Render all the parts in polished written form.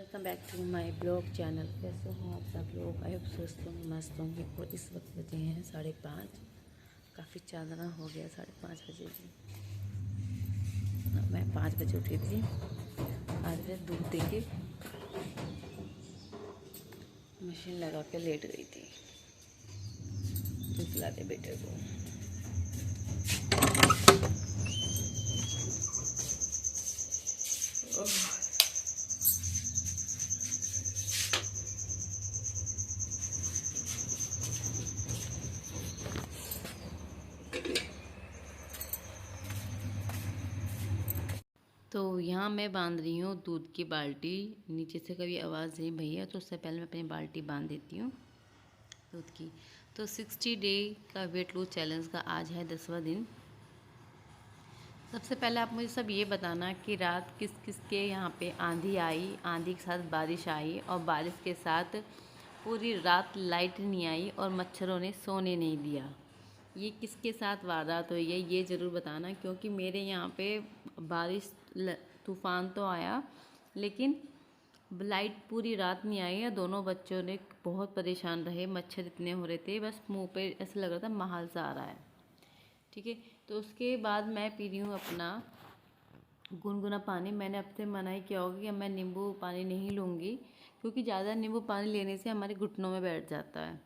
Welcome back to my blog channel. कैसे हैं आप सब लोग? आई होप स्वस्थ होंगे, मस्त होंगे। और इस वक्त बजे हैं 5:30। काफ़ी चांदना हो गया 5:30 बजे की। मैं 5 बजे उठी थी। आज मैं दूध दे के मशीन लगा के लेट गई थी। दूध पिला दे बेटे को। तो यहाँ मैं बांध रही हूँ दूध की बाल्टी। नीचे से कभी आवाज़ नहीं भैया, तो उससे पहले मैं अपनी बाल्टी बांध देती हूँ दूध की। तो 60 डे का वेट लूज चैलेंज का आज है 10वां दिन। सबसे पहले आप मुझे सब ये बताना कि रात किस किस के यहाँ पे आंधी आई, आंधी के साथ बारिश आई और बारिश के साथ पूरी रात लाइट नहीं आई और मच्छरों ने सोने नहीं दिया। ये किसके साथ वारदात हुई है ये ज़रूर बताना, क्योंकि मेरे यहाँ पे बारिश तूफ़ान तो आया लेकिन लाइट पूरी रात नहीं आई है। दोनों बच्चों ने बहुत परेशान रहे, मच्छर इतने हो रहे थे, बस मुंह पे ऐसा लग रहा था महाल सा आ रहा है। ठीक है, तो उसके बाद मैं पी रही हूँ अपना गुनगुना पानी। मैंने अब से मना ही किया होगा कि मैं नींबू पानी नहीं लूँगी, क्योंकि ज़्यादा नींबू पानी लेने से हमारे घुटनों में बैठ जाता है।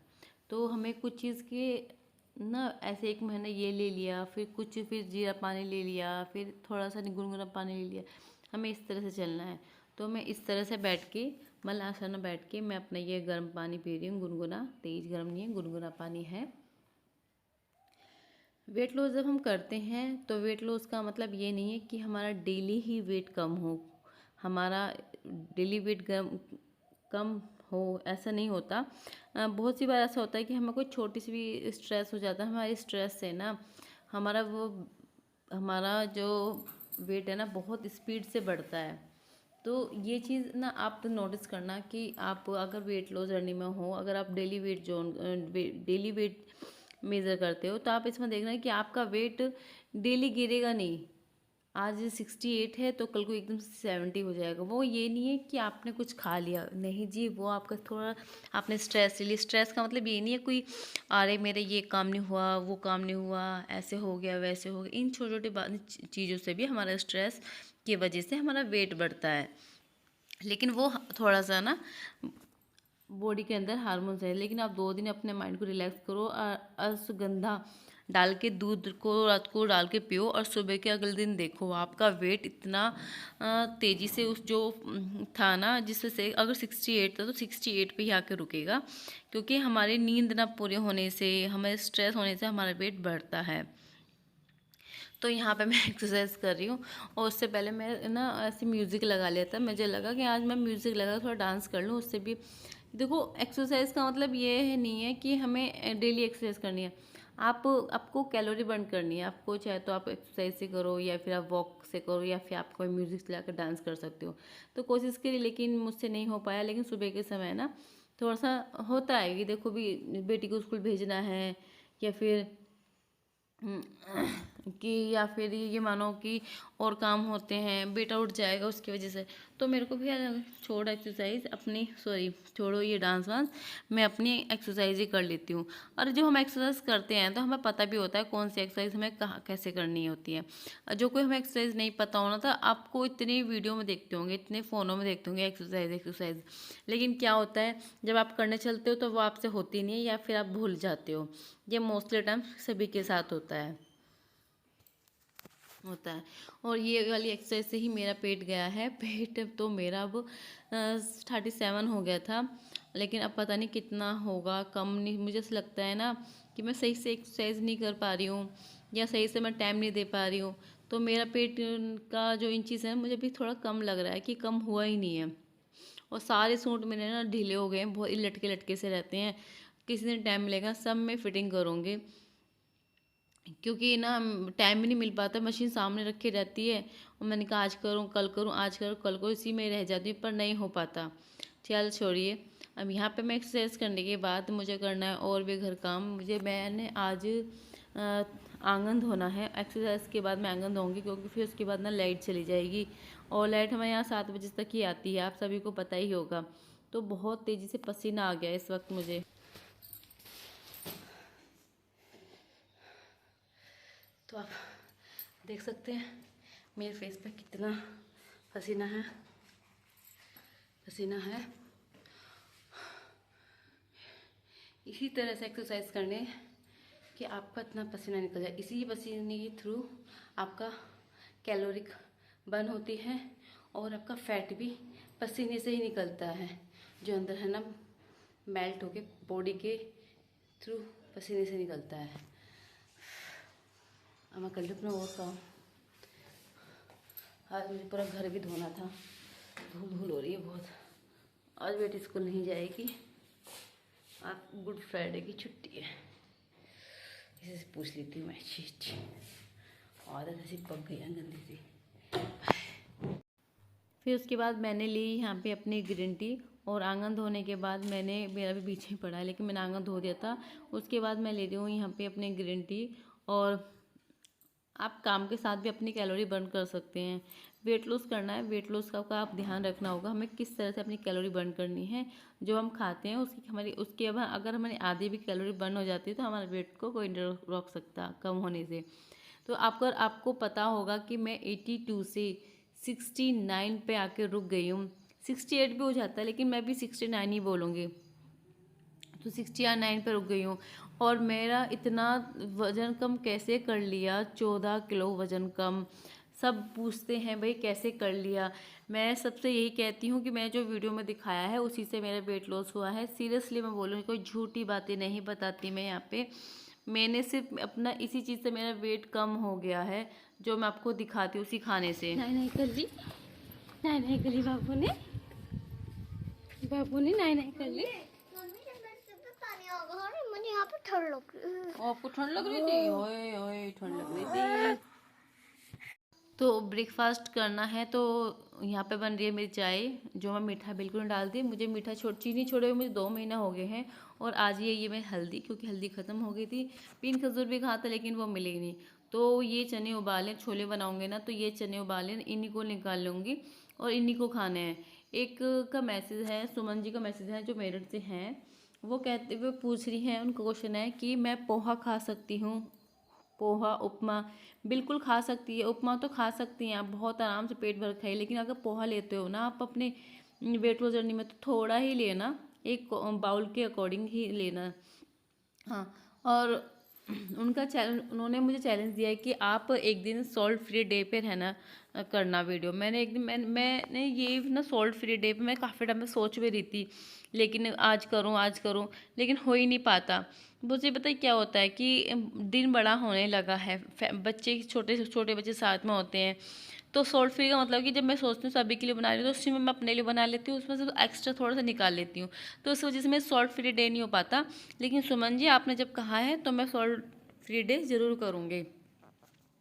तो हमें कुछ चीज़ के ना ऐसे 1 महीना ये ले लिया, फिर जीरा पानी ले लिया, फिर थोड़ा सा गुनगुना पानी ले लिया। हमें इस तरह से चलना है। तो मैं इस तरह से बैठ के मलासन में बैठ के मैं अपना ये गर्म पानी पी रही हूँ। गुनगुना, तेज़ गर्म नहीं है, गुनगुना पानी है। वेट लॉस जब हम करते हैं तो वेट लॉस का मतलब ये नहीं है कि हमारा डेली ही वेट कम हो, हमारा डेली वेट कम हो, ऐसा नहीं होता। बहुत सी बार ऐसा होता है कि हमें कोई छोटी सी भी स्ट्रेस हो जाता है। हमारे स्ट्रेस से ना हमारा जो वेट है ना बहुत स्पीड से बढ़ता है। तो ये चीज़ ना आप नोटिस करना कि आप अगर वेट लॉस जर्नी में हो, अगर आप डेली वेट मेज़र करते हो, तो आप इसमें देखना कि आपका वेट डेली गिरेगा नहीं। आज 68 है तो कल को एकदम से 70 हो जाएगा। वो ये नहीं है कि आपने कुछ खा लिया, नहीं जी, वो आपका थोड़ा आपने स्ट्रेस ले लिया। स्ट्रेस का मतलब ये नहीं है कोई अरे मेरे ये काम नहीं हुआ, वो काम नहीं हुआ, ऐसे हो गया वैसे हो गया। इन छोटी छोटी चीज़ों से भी हमारा स्ट्रेस की वजह से हमारा वेट बढ़ता है। लेकिन वो थोड़ा सा ना बॉडी के अंदर हार्मोन्स है। लेकिन आप 2 दिन अपने माइंड को रिलैक्स करो और अश्वगंधा डाल के दूध को रात को डाल के पियो और सुबह के अगले दिन देखो आपका वेट इतना तेज़ी से उस जो था ना, जिससे अगर 68 था तो 68 पे ही आके रुकेगा। क्योंकि हमारी नींद ना पूरे होने से, हमारे स्ट्रेस होने से हमारा वेट बढ़ता है। तो यहाँ पे मैं एक्सरसाइज कर रही हूँ और उससे पहले मैं ना ऐसे म्यूज़िक लगा लिया था। मुझे लगा कि आज मैं म्यूज़िक लगा थोड़ा डांस कर लूँ। उससे भी देखो, एक्सरसाइज का मतलब ये है नहीं है कि हमें डेली एक्सरसाइज करनी है। आपको कैलोरी बर्न करनी है। आपको चाहे तो आप एक्सरसाइज से करो या फिर आप वॉक से करो या फिर आप कोई म्यूज़िक चला कर डांस कर सकते हो। तो कोशिश करी लेकिन मुझसे नहीं हो पाया। लेकिन सुबह के समय ना थोड़ा सा होता है कि देखो भी बेटी को स्कूल भेजना है या फिर कि या फिर ये मानो कि और काम होते हैं, बेटा उठ जाएगा उसकी वजह से। तो मेरे को भी छोड़ो एक्सरसाइज अपनी, सॉरी छोड़ो ये डांस वांस, मैं अपनी एक्सरसाइज ही कर लेती हूँ। और जो हम एक्सरसाइज करते हैं तो हमें पता भी होता है कौन सी एक्सरसाइज हमें कहाँ कैसे करनी होती है। जो कोई हमें एक्सरसाइज नहीं पता होना था, आपको इतनी वीडियो में देखते होंगे, इतने फ़ोनों में देखते होंगे एक्सरसाइज एक्सरसाइज, लेकिन क्या होता है जब आप करने चलते हो तो वो आपसे होती नहीं है या फिर आप भूल जाते हो। ये मोस्टली टाइम सभी के साथ होता है। और ये वाली एक्सरसाइज से ही मेरा पेट गया है। पेट तो मेरा अब 37 हो गया था, लेकिन अब पता नहीं कितना होगा, कम नहीं। मुझे ऐसा लगता है ना कि मैं सही से एक्सरसाइज नहीं कर पा रही हूँ या सही से मैं टाइम नहीं दे पा रही हूँ। तो मेरा पेट का जो इंचीज़ है मुझे भी थोड़ा कम लग रहा है कि कम हुआ ही नहीं है। और सारे सूट मेरे ना ढीले हो गए हैं, बहुत लटके लटके से रहते हैं। किसी दिन टाइम मिलेगा सब मैं फिटिंग करूँगी, क्योंकि ना टाइम भी नहीं मिल पाता। मशीन सामने रखी रहती है और मैंने कहा आज करूँ कल करूँ, आज करूँ कल करूँ, इसी में रह जाती हूँ, पर नहीं हो पाता। चल छोड़िए। अब यहाँ पे मैं एक्सरसाइज करने के बाद मुझे करना है और भी घर काम। मैंने आज आंगन धोना है। एक्सरसाइज के बाद मैं आंगन धोऊंगी, क्योंकि फिर उसके बाद ना लाइट चली जाएगी, और लाइट हमारे यहाँ 7 बजे तक ही आती है, आप सभी को पता ही होगा। तो बहुत तेज़ी से पसीना आ गया इस वक्त मुझे। तो आप देख सकते हैं मेरे फेस पे कितना पसीना है, पसीना है। इसी तरह से एक्सरसाइज करने कि आपका इतना पसीना निकल जाए। इसी पसीने के थ्रू आपका कैलोरी बर्न होती है, और आपका फैट भी पसीने से ही निकलता है, जो अंदर है ना मेल्ट होके बॉडी के थ्रू पसीने से निकलता है। अब मैं कर लूँ अपना और काम। आज मुझे पूरा घर भी धोना था, धूल धूल हो रही है बहुत। आज बेटी स्कूल नहीं जाएगी, आज गुड फ्राइडे की छुट्टी है। इसे से पूछ लेती हूँ मैं। चीज आदत ऐसी पक गई है गंदी सी। फिर उसके बाद मैंने ली यहाँ पे अपनी ग्रीन टी, और आंगन धोने के बाद मेरा भी पीछे पड़ा है, लेकिन मैंने आंगन धो दिया था। उसके बाद मैं ले रही हूँ यहाँ पे अपनी ग्रीन टी। और आप काम के साथ भी अपनी कैलोरी बर्न कर सकते हैं। वेट लॉस करना है, वेट लॉस का आप ध्यान रखना होगा, हमें किस तरह से अपनी कैलोरी बर्न करनी है। जो हम खाते हैं उसकी अगर हमारी आधी भी कैलोरी बर्न हो जाती है, तो हमारे वेट को कोई नहीं रोक सकता कम होने से। तो आपको पता होगा कि मैं 82 से 69 पे आके रुक गई हूँ। 68 भी हो जाता है, लेकिन मैं भी 69 ही बोलूँगी। तो 69 पे रुक गई हूँ। और मेरा इतना वज़न कम कैसे कर लिया, 14 किलो वज़न कम। सब पूछते हैं भाई कैसे कर लिया। मैं सबसे यही कहती हूँ कि मैं जो वीडियो में दिखाया है उसी से मेरा वेट लॉस हुआ है। सीरियसली मैं बोलूँ, कोई झूठी बातें नहीं बताती मैं यहाँ पे। मैंने सिर्फ अपना इसी चीज़ से मेरा वेट कम हो गया है, जो मैं आपको दिखाती हूँ उसी खाने से। नहीं कर ली, नहीं कर ली बाबू ने नहीं कर ली। मुझे यहाँ पे ठंड लग रही है। आपको ठंड लग रही थी? ओए ओए ठंड लग रही थी। तो ब्रेकफास्ट करना है, तो यहाँ पे बन रही है मेरी चाय, जो मैं मीठा बिल्कुल नहीं डालती। मुझे चीनी छोड़े हुए मुझे 2 महीना हो गए हैं। और आज ये मैं हल्दी, क्योंकि हल्दी ख़त्म हो गई थी। पीन खजूर भी कहा था, लेकिन वो मिलेगी नहीं। तो ये चने उबाले, छोले बनाऊंगे ना, तो ये चने उबाले इन्हीं को निकाल लूँगी और इन्हीं को खाने हैं। एक का मैसेज है, सुमन जी का मैसेज है, जो मेरठ से हैं। वो पूछ रही हैं, उनका क्वेश्चन है कि मैं पोहा खा सकती हूँ? पोहा, उपमा बिल्कुल खा सकती है। उपमा तो खा सकती हैं आप, बहुत आराम से पेट भर खाइए। लेकिन अगर पोहा लेते हो ना आप अपने वेट लॉस जर्नी में, तो थोड़ा ही लेना, एक बाउल के अकॉर्डिंग ही लेना। हाँ। और उन्होंने मुझे चैलेंज दिया है कि आप एक दिन सॉल्ट फ्री डे पे रहना करना वीडियो। मैंने एक दिन मैंने ये ना सॉल्ट फ्री डे पे मैं काफ़ी टाइम में सोच भी रही थी, लेकिन आज करूँ, लेकिन हो ही नहीं पाता। मुझे पता है क्या होता है कि दिन बड़ा होने लगा है, बच्चे छोटे छोटे बच्चे साथ में होते हैं। तो सॉल्ट फ्री का मतलब कि जब मैं सोचती हूँ सभी के लिए बना रही हूँ, तो उसमें मैं अपने लिए बना लेती हूँ, उसमें से एक्स्ट्रा थोड़ा सा निकाल लेती हूँ। तो उस वजह से मैं सॉल्ट फ्री डे नहीं हो पाता। लेकिन सुमन जी आपने जब कहा है, तो मैं सॉल्ट फ्री डे ज़रूर करूँगी।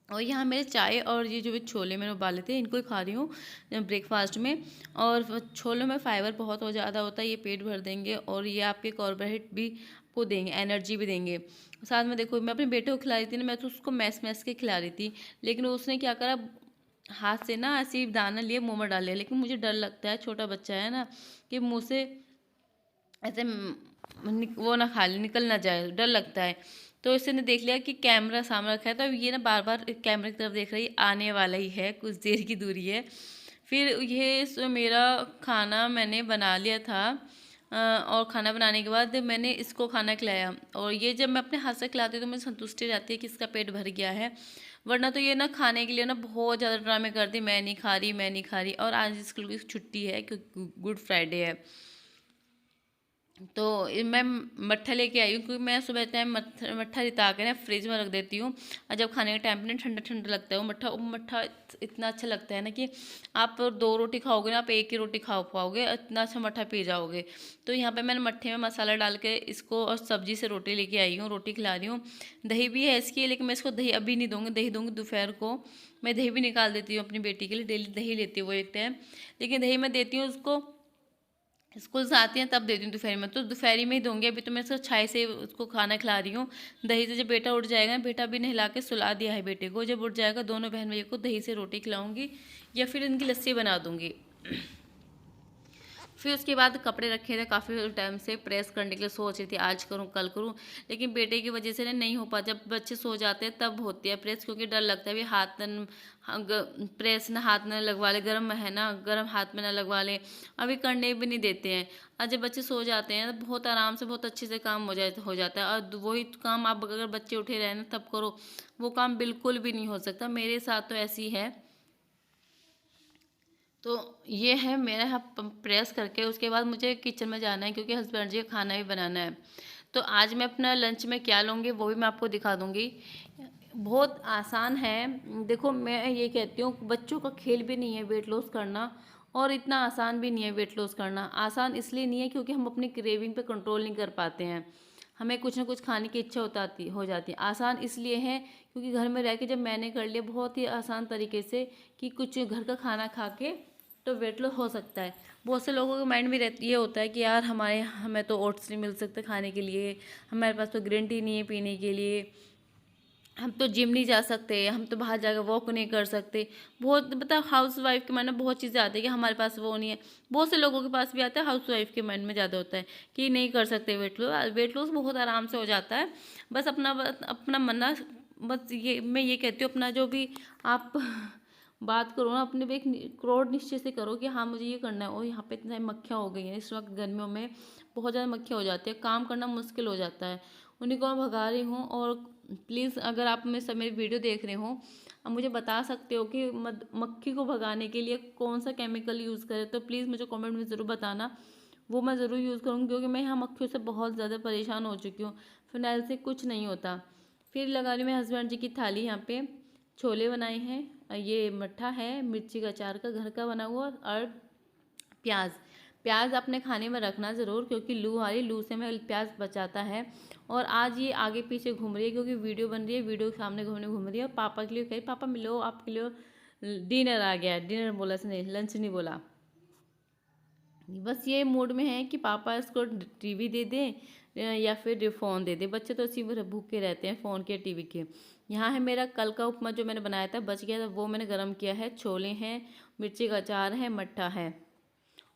और यहाँ मेरे चाय और ये जो भी छोले मैंने उबाले थे, इनको ही खा रही हूँ ब्रेकफास्ट में। और छोलों में फाइबर बहुत ज़्यादा होता है, ये पेट भर देंगे, और ये आपके कार्बोहाइड्रेट भी आपको देंगे, एनर्जी भी देंगे। साथ में देखो, मैं अपने बेटे को खिला रही थी ना, मैं तो उसको मैस के खिला रही थी, लेकिन उसने क्या करा, हाथ से ना ऐसे दाना लिए मुँह में डाल लिया। लेकिन मुझे डर लगता है, छोटा बच्चा है ना, कि मुँह से ऐसे वो ना खा ले, निकल ना जाए, डर लगता है। तो इसने देख लिया कि कैमरा सामने रखा है, तो अब ये ना बार बार कैमरे की तरफ देख रही, आने वाला ही है, कुछ देर की दूरी है। फिर ये मेरा खाना मैंने बना लिया था। और खाना बनाने के बाद मैंने इसको खाना खिलाया। और ये जब मैं अपने हाथ से खिलाती हूँ, तो मुझे संतुष्टि रहती है कि इसका पेट भर गया है। वरना तो ये ना खाने के लिए ना बहुत ज़्यादा ड्रामे करती, मैं नहीं खा रही, मैं नहीं खा रही। और आज स्कूल की छुट्टी है, क्योंकि गुड फ्राइडे है। तो मैं मट्ठा लेके आई हूँ, क्योंकि मैं सुबह टाइम मट्ठा रिता के ना फ्रिज में रख देती हूँ। और जब खाने के टाइम पे ना ठंडा ठंडा लगता है वो मट्ठा इतना अच्छा लगता है ना, कि आप 2 रोटी खाओगे ना, आप एक ही रोटी खा पाओगे, इतना अच्छा मट्ठा पी जाओगे। तो यहाँ पे मैंने मट्ठे में मसाला डाल के इसको, और सब्जी से रोटी लेके आई हूँ, रोटी खिला रही हूँ। दही भी है इसकी, लेकिन मैं इसको दही अभी नहीं दूँगी, दही दूँगी दोपहर को। मैं दही भी निकाल देती हूँ अपनी बेटी के लिए, डेली दही लेती हूँ वो एक टाइम। लेकिन दही मैं देती हूँ उसको स्कूल से आती हैं तब देती हूँ दोपहर में, तो दोपहरी में ही दूंगी। अभी तो मैं इसको छाई से उसको खाना खिला रही हूँ दही से। जब बेटा उठ जाएगा, बेटा भी नहला के सुला दिया है बेटे को, जब उठ जाएगा दोनों बहन भैया को दही से रोटी खिलाऊंगी या फिर इनकी लस्सी बना दूंगी। फिर उसके बाद कपड़े रखे थे काफ़ी टाइम से प्रेस करने के लिए, सोच रही थी आज करूं कल करूं, लेकिन बेटे की वजह से ना नहीं हो पा। जब बच्चे सो जाते हैं तब होती है प्रेस, क्योंकि डर लगता है भी प्रेस ना हाथ न लगवा ले, गर्म है ना, गर्म हाथ में ना लगवा ले, अभी करने भी नहीं देते हैं। और जब बच्चे सो जाते हैं तो बहुत आराम से बहुत अच्छे से काम हो जाता है। और वही काम आप अगर बच्चे उठे रहे ना तब करो, वो काम बिल्कुल भी नहीं हो सकता। मेरे साथ तो ऐसी है। तो ये है मेरा प्रेस करके, उसके बाद मुझे किचन में जाना है क्योंकि हस्बैंड जी का खाना भी बनाना है। तो आज मैं अपना लंच में क्या लूँगी वो भी मैं आपको दिखा दूँगी। बहुत आसान है। देखो मैं ये कहती हूँ बच्चों का खेल भी नहीं है वेट लॉस करना, और इतना आसान भी नहीं है वेट लॉस करना। आसान इसलिए नहीं है क्योंकि हम अपनी क्रेविंग पे कंट्रोल नहीं कर पाते हैं, हमें कुछ ना कुछ खाने की इच्छा हो जाती है। आसान इसलिए है क्योंकि घर में रह के जब मैंने कर लिया बहुत ही आसान तरीके से कि कुछ घर का खाना खा के तो वेट लॉस हो सकता है। बहुत से लोगों के माइंड में ये होता है कि यार हमें तो ओट्स नहीं मिल सकते खाने के लिए, हमारे पास तो ग्रीन टी नहीं है पीने के लिए, हम तो जिम नहीं जा सकते, हम तो बाहर जाकर वॉक नहीं कर सकते। बहुत मतलब हाउस वाइफ के माइंड में बहुत चीज़ें आती है कि हमारे पास वो नहीं है। बहुत से लोगों के पास भी आता है, हाउस वाइफ के माइंड में ज़्यादा होता है कि नहीं कर सकते वेट लॉस। वेट लॉस बहुत आराम से हो जाता है। बस अपना मना, बस ये मैं ये कहती हूँ अपना जो भी आप बात करो ना, अपने भी एक क्रोध निश्चय से करो कि हाँ मुझे ये करना है। और यहाँ पे इतनी मक्खियाँ हो गई हैं इस वक्त गर्मियों में, बहुत ज़्यादा मक्खियाँ हो जाती है, काम करना मुश्किल हो जाता है। उन्हीं को मैं भगा रही हूँ। और प्लीज़ अगर आप मेरी वीडियो देख रहे हो, आप मुझे बता सकते हो कि मक्खी को भगाने के लिए कौन सा केमिकल यूज़ करें, तो प्लीज़ मुझे कमेंट में ज़रूर बताना, वो मैं ज़रूर यूज़ करूँगी क्योंकि मैं यहाँ मक्खियों से बहुत ज़्यादा परेशान हो चुकी हूँ। फिनाइल से कुछ नहीं होता। फिर लगा रही मैं हस्बैंड जी की थाली, यहाँ पे छोले बनाए हैं, ये मट्ठा है मिर्ची का अचार का घर का बना हुआ, और प्याज। प्याज अपने खाने में रखना ज़रूर क्योंकि लू आ रही, लू से में प्याज बचाता है। और आज ये आगे पीछे घूम रही है क्योंकि वीडियो बन रही है, वीडियो के सामने घूम रही है। और पापा के लिए कही पापा मिलो, आपके लिए डिनर आ गया। डिनर बोला इसने, लंच नहीं बोला। बस ये मूड में है कि पापा इसको टीवी दे दें या फिर फ़ोन दे दें। बच्चे तो इसी भूखे रहते हैं फ़ोन के टीवी के। यहाँ है मेरा कल का उपमा जो मैंने बनाया था, बच गया था, वो मैंने गरम किया है। छोले हैं, मिर्ची का अचार है, मट्ठा है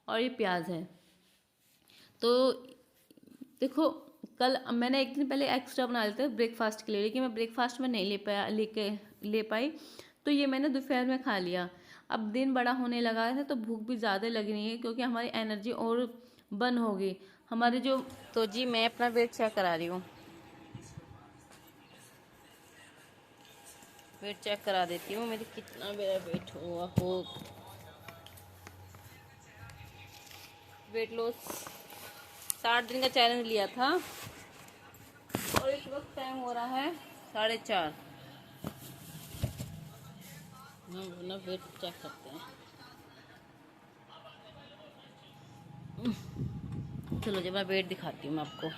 और ये प्याज है। तो देखो कल मैंने एक दिन पहले एक्स्ट्रा बना लेते ब्रेकफास्ट के लिए, लेकिन मैं ब्रेकफास्ट में नहीं ले पाई, तो ये मैंने दोपहर में खा लिया। अब दिन बड़ा होने लगा है तो भूख भी ज़्यादा लग रही है क्योंकि हमारी एनर्जी और बर्न होगी हमारी जो। तो जी मैं अपना वेट चेक करा रही हूँ, वेट चेक करा देती हूँ मेरी कितना मेरा वेट हुआ हो। वेट लॉस 60 दिन का चैलेंज लिया था और इस वक्त टाइम हो रहा है 4:30। ना वेट चेक करते हैं। चलो जब मैं वेट दिखाती हूँ मैं आपको।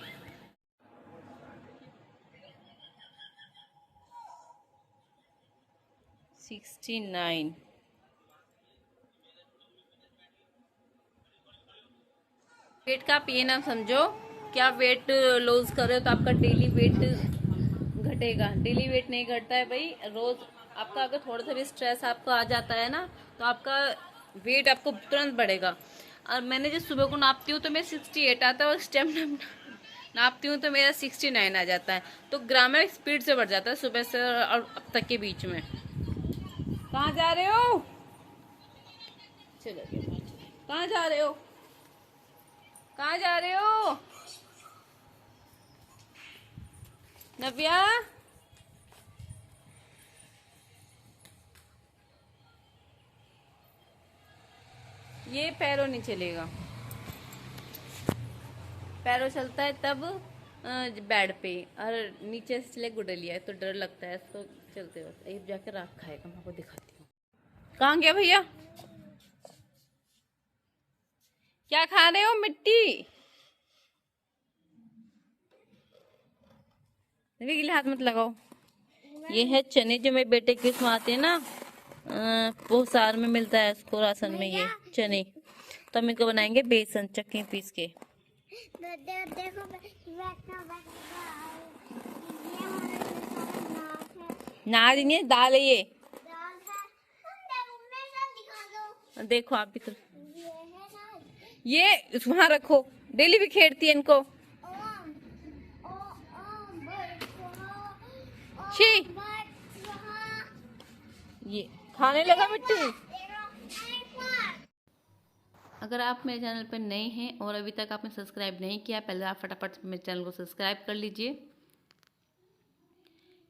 $69। वेट का आप ये ना समझो कि आप वेट लॉस कर रहे हो तो आपका डेली वेट घटेगा। डेली वेट नहीं घटता है भाई। रोज आपका अगर थोड़ा सा भी स्ट्रेस आपको आ जाता है ना तो आपका वेट आपको तुरंत बढ़ेगा। और मैंने जब सुबह को नापती हूँ तो मेरा 68 आता है और इस टाइम नापती हूँ तो मेरा 69 आ जाता है। तो ग्राम स्पीड से बढ़ जाता है सुबह से और अब तक के बीच में। कहाँ जा रहे हो? चलो कहाँ जा रहे हो? कहाँ जा रहे हो नव्या? ये पैरों नहीं चलेगा, पैरों चलता है तब बेड पे, और नीचे से चले गुडलिया है तो डर लगता है इसको चलते वक्त। एक जाके राख खाएगा, मैं आपको दिखाती हूँ। कहाँ गया भैया? क्या खा रहे हो? मिट्टी के हाथ मत लगाओ। ये है चने जो मेरे बेटे के उसमें आते हैं ना, वो सार में मिलता है इसको राशन में, ये चने। तो हम इनको बनाएंगे बेसन चक्की पीस के। देखो नाज नहीं दाल है ये। दाल है। देखो मेरे साथ दिखा दो। देखो आप भी करो। ये है नाज। ये वहां रखो, डेली भी खेड़ती है इनको। ओम ओम छी, ये खाने लगा मिट्टी। अगर आप मेरे चैनल पर नए हैं और अभी तक आपने सब्सक्राइब नहीं किया, पहले आप फटाफट मेरे चैनल को सब्सक्राइब कर लीजिए।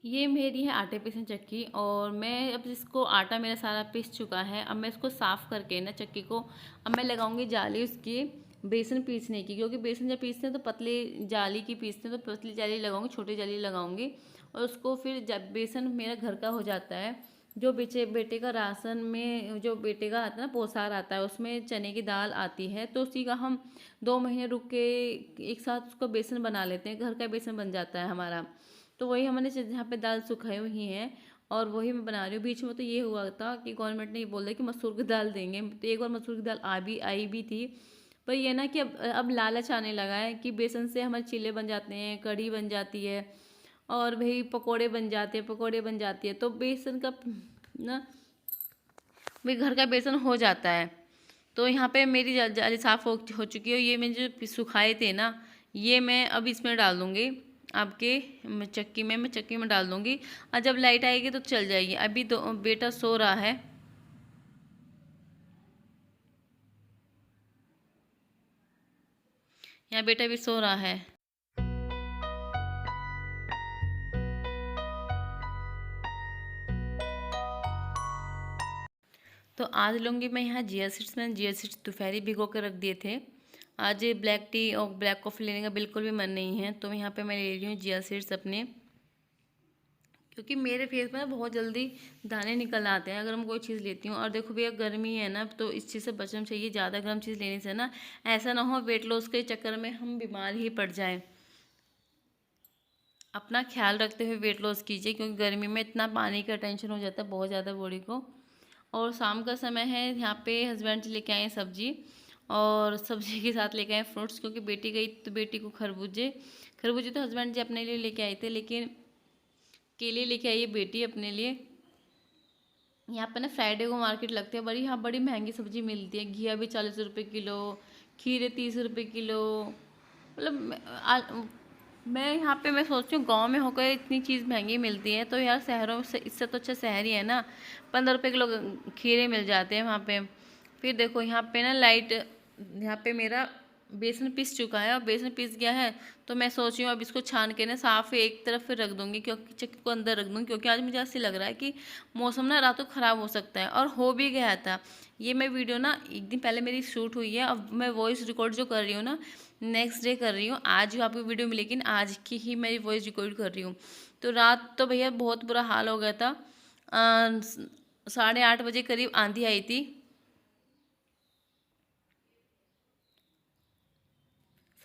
ये मेरी है आटे पीसने चक्की, और मैं अब इसको आटा मेरा सारा पीस चुका है। अब मैं इसको साफ़ करके ना चक्की को अब मैं लगाऊंगी जाली उसकी बेसन पीसने की, क्योंकि बेसन जब पीसते हैं तो पतली जाली की पीसते हैं, तो पतली जाली लगाऊंगी, छोटी जाली लगाऊंगी। और उसको फिर जब बेसन मेरा घर का हो जाता है, जो बेटे का राशन में जो बेटे का आता है ना पोसार आता है, उसमें चने की दाल आती है, तो उसी का हम 2 महीने रुक के एक साथ उसको बेसन बना लेते हैं, घर का बेसन बन जाता है हमारा। तो वही हमने जहाँ पे दाल सुखाई हुई है और वही मैं बना रही हूँ। बीच में तो ये हुआ था कि गवर्नमेंट ने ये बोल दिया कि मसूर की दाल देंगे, तो एक बार मसूर की दाल आई भी थी। पर ये ना कि अब लालच आने लगा है कि बेसन से हमारे चीले बन जाते हैं, कढ़ी बन जाती है, और भाई पकोड़े बन जाती है। तो बेसन का ना भाई घर का बेसन हो जाता है। तो यहाँ पे मेरी जाली साफ़ हो चुकी है। ये मैंने जो सुखाए थे ना, ये मैं अब इसमें डाल दूँगी आपके चक्की में, मैं चक्की में डाल दूँगी, और जब लाइट आएगी तो चल जाएगी। अभी तो बेटा सो रहा है, यहाँ बेटा भी सो रहा है। तो आज लूँगी मैं यहाँ जिया सीड्स। मैंने जिया सीड्स दोपहरी भिगो के रख दिए थे। आज ब्लैक टी और ब्लैक कॉफ़ी लेने का बिल्कुल भी मन नहीं है, तो यहाँ पे मैं ले रही हूँ जिया सीड्स अपने, क्योंकि मेरे फेस में बहुत जल्दी दाने निकल आते हैं अगर मैं कोई चीज़ लेती हूँ। और देखो भैया गर्मी है ना, तो इस चीज़ से बचना चाहिए, ज़्यादा गर्म चीज़ लेने से ना ऐसा ना हो वेट लॉस के चक्कर में हम बीमार ही पड़ जाएं। अपना ख्याल रखते हुए वेट लॉस कीजिए, क्योंकि गर्मी में इतना पानी का टेंशन हो जाता है बहुत ज़्यादा बॉडी को। और शाम का समय है, यहाँ पे हस्बैंड लेके आए सब्जी, और सब्जी के साथ लेके आए फ्रूट्स, क्योंकि बेटी गई तो बेटी को खरबूजे तो हस्बैंड जी अपने लिए लेके आए थे, लेकिन केले लेके आई है बेटी अपने लिए। यहाँ पे ना फ्राइडे को मार्केट लगती है बड़ी, यहाँ बड़ी महंगी सब्जी मिलती है। घिया भी 40 रुपये किलो, खीरे 30 रुपये किलो। मतलब मैं यहाँ पे मैं सोचती हूँ गांव में होकर इतनी चीज़ महंगी मिलती है, तो यार शहरों से इससे तो अच्छा शहर ही है ना। 15 रुपये किलो खीरे मिल जाते हैं वहाँ पे। फिर देखो यहाँ पे ना लाइट, यहाँ पे मेरा बेसन पिस चुका है और बेसन पिस गया है, तो मैं सोच रही हूँ अब इसको छान के ना साफ एक तरफ फिर रख दूँगी, क्योंकि चक्की को अंदर रख दूँगी, क्योंकि आज मुझे ऐसे लग रहा है कि मौसम ना रातों ख़राब हो सकता है, और हो भी गया था। ये मैं वीडियो ना एक दिन पहले मेरी शूट हुई है, अब मैं वॉइस रिकॉर्ड जो कर रही हूँ ना नेक्स्ट डे कर रही हूँ। आज जो आपको वीडियो मिलेगी ना आज की ही मेरी वॉइस रिकॉर्ड कर रही हूँ। तो रात तो भैया बहुत बुरा हाल हो गया था। 8:30 बजे करीब आंधी आई थी।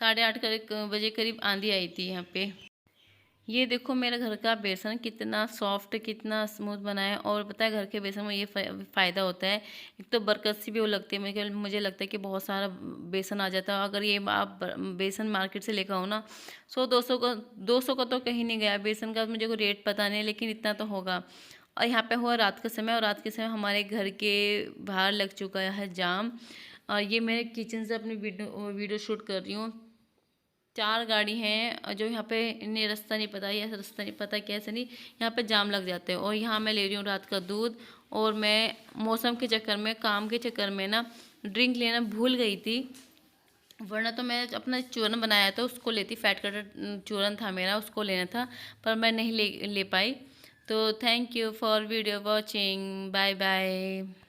8:30 बजे करीब आंधी आई थी यहाँ पे। ये देखो मेरा घर का बेसन कितना सॉफ्ट कितना स्मूथ बना है, और पता है घर के बेसन में ये फ़ायदा होता है, एक तो बरकत सी भी वो लगती है। मुझे लगता है कि बहुत सारा बेसन आ जाता है। अगर ये आप बेसन मार्केट से लेकर आओ ना 100-200 का तो कहीं नहीं गया बेसन का, मुझे कोई रेट पता नहीं, लेकिन इतना तो होगा। और यहाँ पे हुआ रात का समय, और रात के समय हमारे घर के बाहर लग चुका है जाम। और ये मैं किचन से अपनी वीडियो शूट कर रही हूँ। 4 गाड़ी हैं जो यहाँ पे इन्हें रास्ता नहीं पता, या रास्ता नहीं पता कैसे नहीं, यहाँ पे जाम लग जाते हैं। और यहाँ मैं ले रही हूँ रात का दूध, और मैं मौसम के चक्कर में काम के चक्कर में ना ड्रिंक लेना भूल गई थी, वरना तो मैं अपना चूरन बनाया था उसको लेती, फैट कटर चूरन था मेरा उसको लेना था, पर मैं नहीं ले पाई। तो thank you for video watching, bye bye.